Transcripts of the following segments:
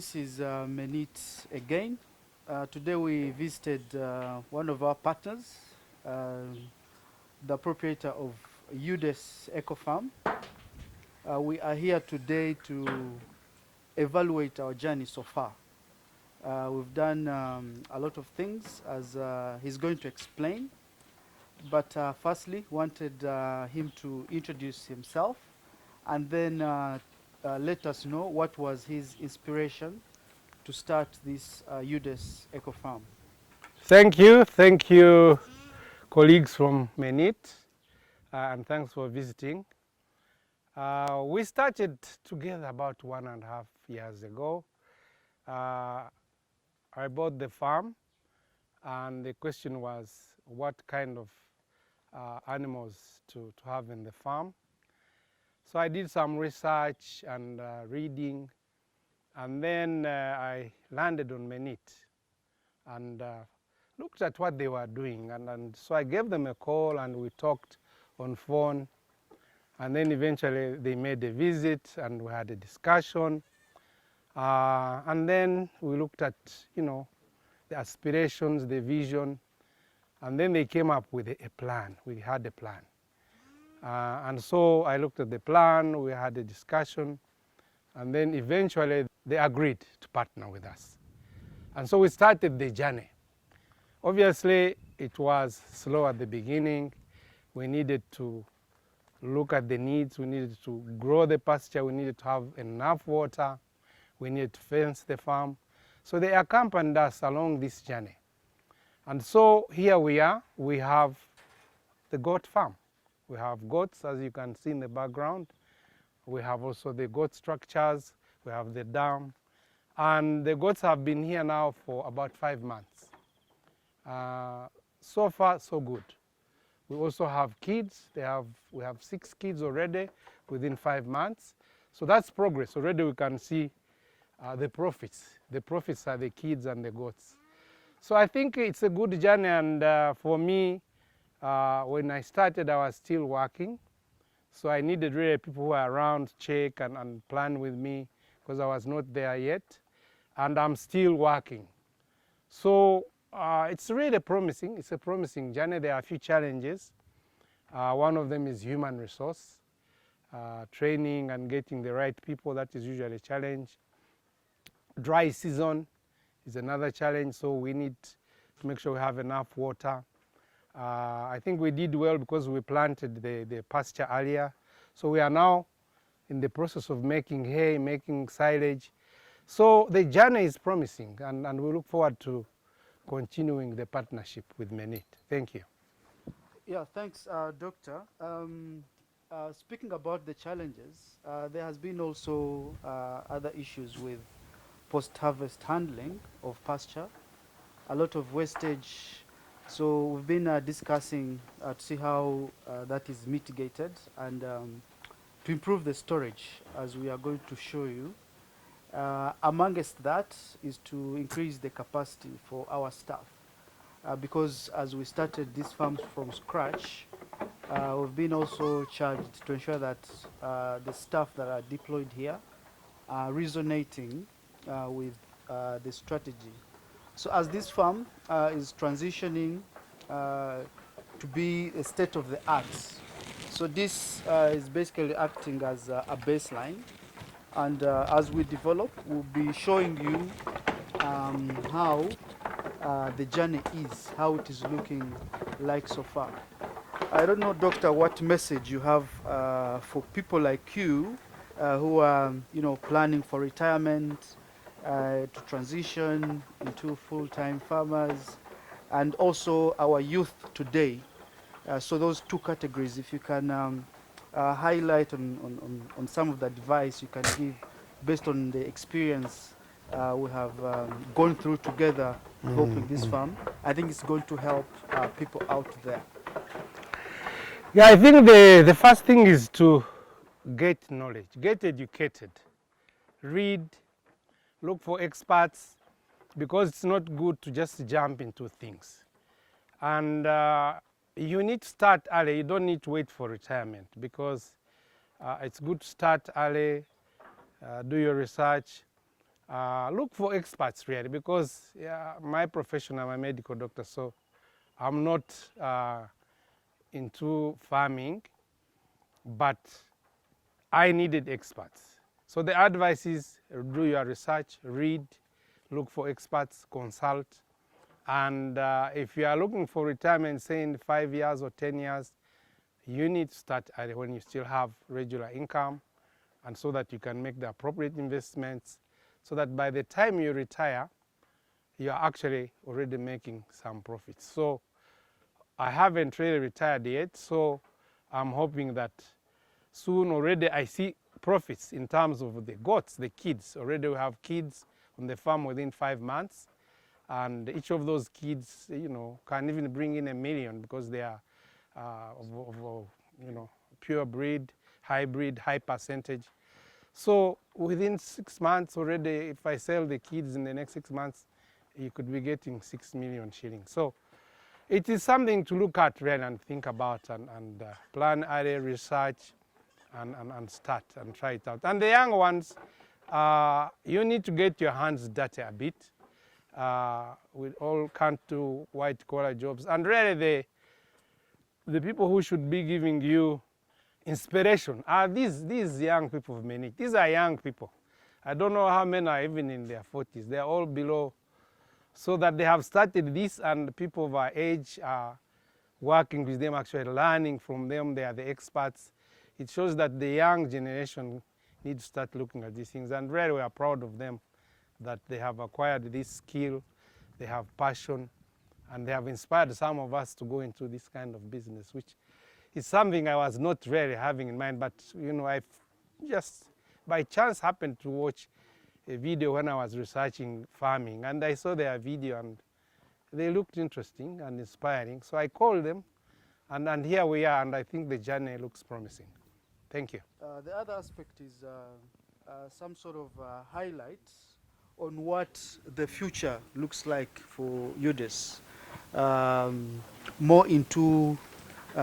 This is Menit again. Today we visited one of our partners, the proprietor of UDES Eco Farm. We are here today to evaluate our journey so far. We've done a lot of things as he's going to explain, but firstly wanted him to introduce himself and then let us know what was his inspiration to start this UDES Eco Farm. Thank you, colleagues from Menit, and thanks for visiting. We started together about 1.5 years ago. I bought the farm, and the question was what kind of animals to have in the farm. So I did some research and reading, and then I landed on Menit and looked at what they were doing, and so I gave them a call and we talked on phone, and then eventually they made a visit and we had a discussion, and then we looked at the aspirations, the vision, and then they came up with a plan. We had a plan, and so I looked at the plan, we had a discussion, and then eventually they agreed to partner with us, and so we started the journey. Obviously, it was slow at the beginning. We needed to look at the needs. We needed to grow the pasture. We needed to have enough water. We needed to fence the farm. So they accompanied us along this journey. And so here we are. We have the goat farm. We have goats, as you can see in the background. We have also the goat structures. We have the dam. And the goats have been here now for about 5 months. So far, so good. We also have kids. We have 6 kids already within 5 months. So that's progress. Already we can see the profits. The profits are the kids and the goats. So I think it's a good journey, and for me, when I started, I was still working. So I needed really people who are around to check and plan with me, because I was not there yet, and I'm still working. So it's really promising. It's a promising journey. There are a few challenges. One of them is human resource. Training and getting the right people, that is usually a challenge. Dry season is another challenge, so we need to make sure we have enough water. I think we did well because we planted the pasture earlier. So we are now in the process of making hay, making silage. So the journey is promising, and we look forward to continuing the partnership with Menit. Thank you. Yeah, thanks, Doctor. Speaking about the challenges, there has been also other issues with post-harvest handling of pasture, a lot of wastage. So we've been discussing to see how that is mitigated and to improve the storage, as we are going to show you. Amongst that is to increase the capacity for our staff. Because as we started these farms from scratch, we've been also charged to ensure that the staff that are deployed here are resonating with the strategy. So as this farm is transitioning to be a state of the art, so this is basically acting as a baseline. And as we develop, we'll be showing you how the journey is, how it is looking like so far. I don't know, Doctor, what message you have for people like you who are, planning for retirement, to transition into full-time farmers, and also our youth today. So those two categories, if you can highlight on some of the advice you can give based on the experience we have gone through together developing this farm, I think it's going to help people out there. Yeah, I think the first thing is to get knowledge, get educated, read, look for experts, because it's not good to just jump into things. And you need to start early. You don't need to wait for retirement, because it's good to start early, do your research, look for experts really, because my profession, I'm a medical doctor, so I'm not into farming, but I needed experts. So the advice is do your research, read, look for experts, consult. And if you are looking for retirement, say in 5 years or 10 years, you need to start when you still have regular income, and so that you can make the appropriate investments, so that by the time you retire, you are actually already making some profits. So I haven't really retired yet, so I'm hoping that soon already I see profits in terms of the goats, the kids. Already we have kids on the farm within 5 months, and each of those kids, can even bring in $1 million, because they are pure breed, hybrid, high percentage. So within 6 months already, if I sell the kids in the next 6 months, you could be getting 6 million shillings. So it is something to look at really and think about, and plan early research and start and try it out. And the young ones, you need to get your hands dirty a bit. We all can't do white collar jobs. And really the people who should be giving you inspiration are these young people of Menik. These are young people. I don't know how many are even in their 40s. They are all below, so that they have started this, and people of our age are working with them, actually learning from them. They are the experts. It shows that the young generation need to start looking at these things, and really we are proud of them that they have acquired this skill, they have passion, and they have inspired some of us to go into this kind of business, which is something I was not really having in mind. But I just by chance happened to watch a video when I was researching farming, and I saw their video and they looked interesting and inspiring. So I called them, and here we are, and I think the journey looks promising. Thank you. The other aspect is some sort of highlights on what the future looks like for UDES. More into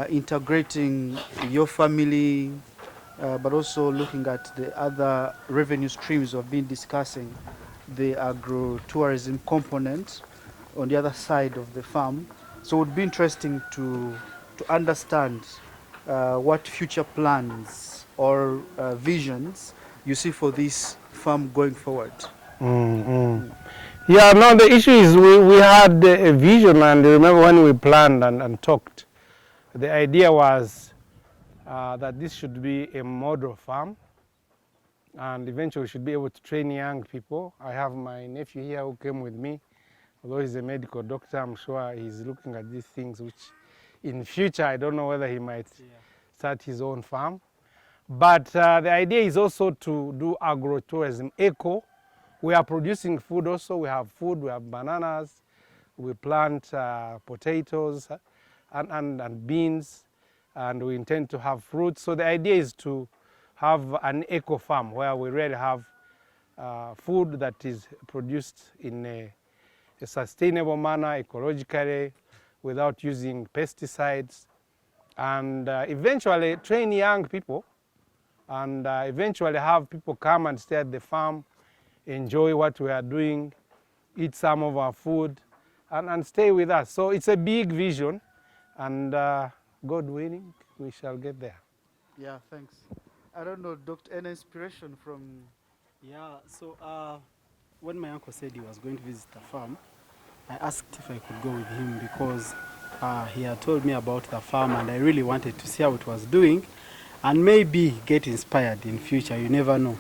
integrating your family, but also looking at the other revenue streams we've been discussing, the agro-tourism component on the other side of the farm. So it would be interesting to understand what future plans or visions you see for this farm going forward. Yeah, no, the issue is we had a vision, and remember when we planned and talked, the idea was that this should be a model farm, and eventually we should be able to train young people. I have my nephew here who came with me. Although he's a medical doctor, I'm sure he's looking at these things, which in future I don't know whether he might start his own farm. But the idea is also to do agro-tourism, eco. We are producing food also. We have food, we have bananas, we plant potatoes and beans, and we intend to have fruits. So the idea is to have an eco farm where we really have food that is produced in a sustainable manner, ecologically, without using pesticides, and eventually train young people, and eventually have people come and stay at the farm, enjoy what we are doing, eat some of our food, and stay with us. So it's a big vision, and God willing, we shall get there. Yeah, thanks. I don't know, Doctor, any inspiration from... Yeah, so when my uncle said he was going to visit the farm, I asked if I could go with him, because he had told me about the farm, and I really wanted to see how it was doing and maybe get inspired in future. You never know.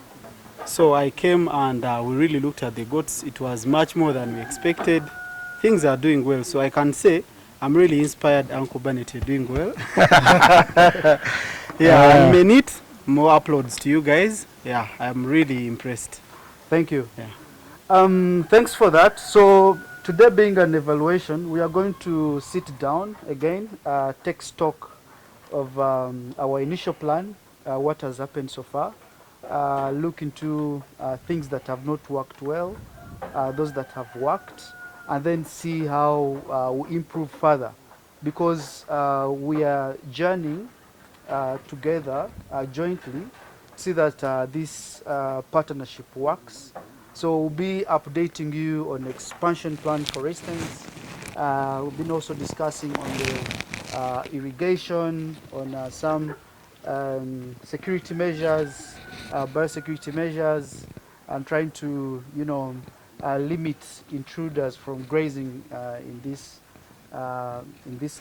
So I came, and we really looked at the goats. It was much more than we expected. Things are doing well, so I can say I'm really inspired. Uncle Bennett, you're doing well. Yeah, I may need more uploads to you guys. Yeah, I'm really impressed. Thank you. Yeah. Thanks for that. So today being an evaluation, we are going to sit down again, take stock of our initial plan, what has happened so far, look into things that have not worked well, those that have worked, and then see how we improve further, because we are journeying together jointly, see that this partnership works, So we'll be updating you on expansion plan, for instance. We've been also discussing on the irrigation, on some security measures, biosecurity measures, and trying to, limit intruders from grazing in this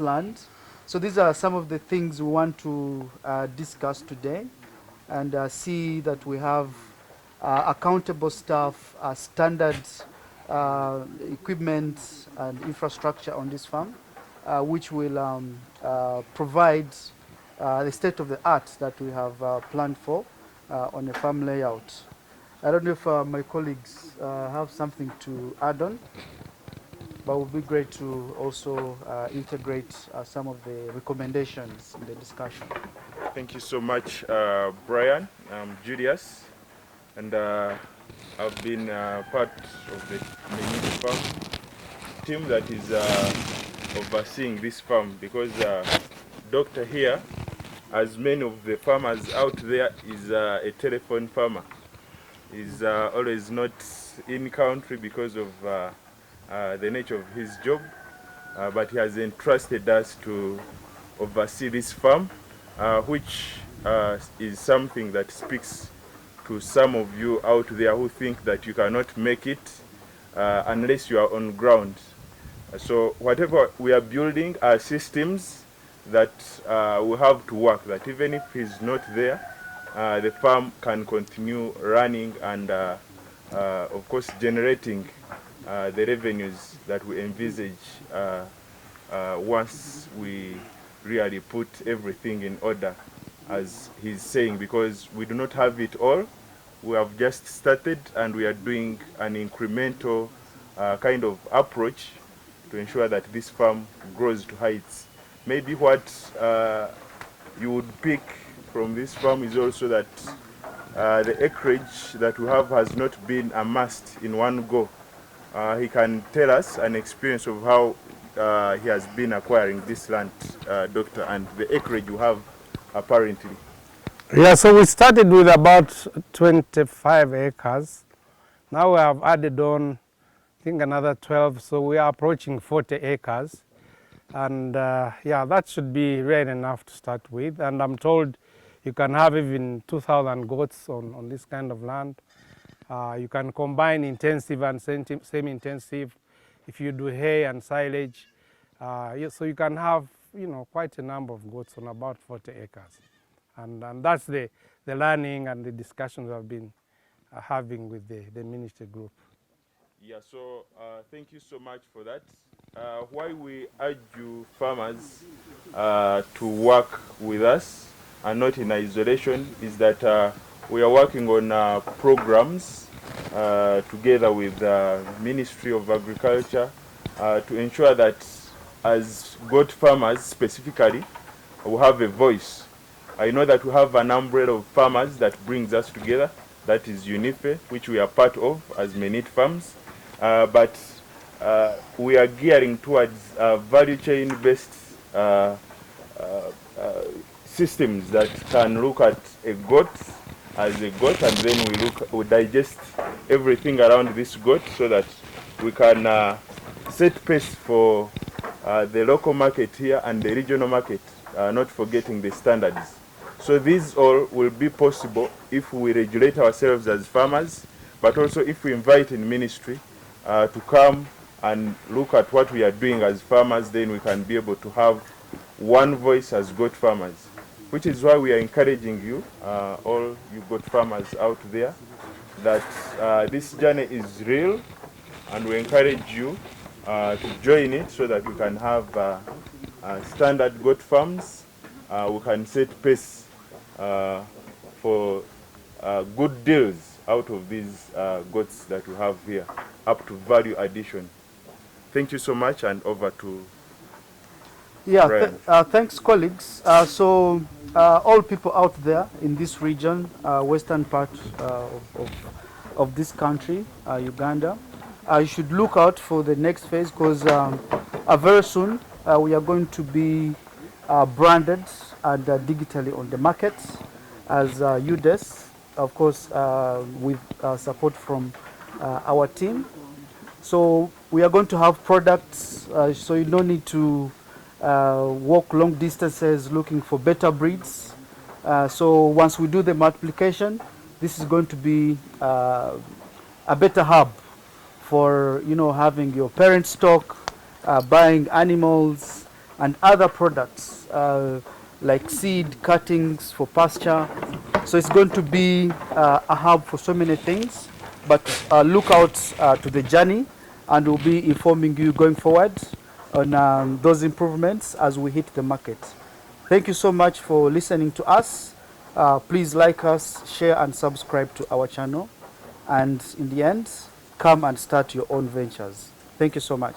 land. So these are some of the things we want to discuss today, and see that we have accountable staff, standard equipment and infrastructure on this farm, which will provide the state of the art that we have planned for on a farm layout. I don't know if my colleagues have something to add on, but it would be great to also integrate some of the recommendations in the discussion. Thank you so much, Brian. I'm Julius, and I've been part of the Menini farm team that is overseeing this farm, because Doctor here, as many of the farmers out there, is a telephone farmer. He's always not in country because of the nature of his job, but he has entrusted us to oversee this farm, which is something that speaks to some of you out there who think that you cannot make it unless you are on ground. So whatever we are building are systems that will have to work, that even if he's not there, the farm can continue running and of course generating the revenues that we envisage once we really put everything in order, as he's saying, because we do not have it all. We have just started, and we are doing an incremental kind of approach to ensure that this farm grows to heights. Maybe what you would pick from this farm is also that the acreage that we have has not been amassed in one go. He can tell us an experience of how he has been acquiring this land, Doctor, and the acreage you have apparently. Yeah, so we started with about 25 acres. Now we have added on, I think, another 12, so we are approaching 40 acres. And yeah, that should be rare enough to start with. And I'm told you can have even 2,000 goats on this kind of land. You can combine intensive and semi-intensive if you do hay and silage. Yeah, so you can have, quite a number of goats on about 40 acres. And that's the learning and the discussions I've been having with the ministry group. Yeah, so thank you so much for that. Why we urge you farmers to work with us and not in isolation is that we are working on programs together with the Ministry of Agriculture to ensure that as goat farmers specifically, we have a voice. I know that we have an umbrella of farmers that brings us together, that is UNIFE, which we are part of as Menini Farms, but we are gearing towards value chain based systems that can look at a goat as a goat, and then we digest everything around this goat so that we can set pace for the local market here and the regional market, not forgetting the standards. So these all will be possible if we regulate ourselves as farmers, but also if we invite in ministry to come and look at what we are doing as farmers, then we can be able to have one voice as goat farmers, which is why we are encouraging you, all you goat farmers out there, that this journey is real, and we encourage you to join it so that we can have standard goat farms. We can set pace for good deals out of these goats that we have here, up to value addition. Thank you so much, and over to Yeah, thanks, colleagues. So all people out there in this region, western part of this country, Uganda, you should look out for the next phase, because very soon we are going to be branded and digitally on the market as UDES, of course, with support from our team. So we are going to have products, so you don't need to walk long distances looking for better breeds. So once we do the multiplication, this is going to be a better hub for having your parent stock, buying animals and other products like seed cuttings for pasture. So it's going to be a hub for so many things. But look out to the journey, and we'll be informing you going forward on those improvements as we hit the market. Thank you so much for listening to us. Please like us, share and subscribe to our channel. And in the end, come and start your own ventures. Thank you so much.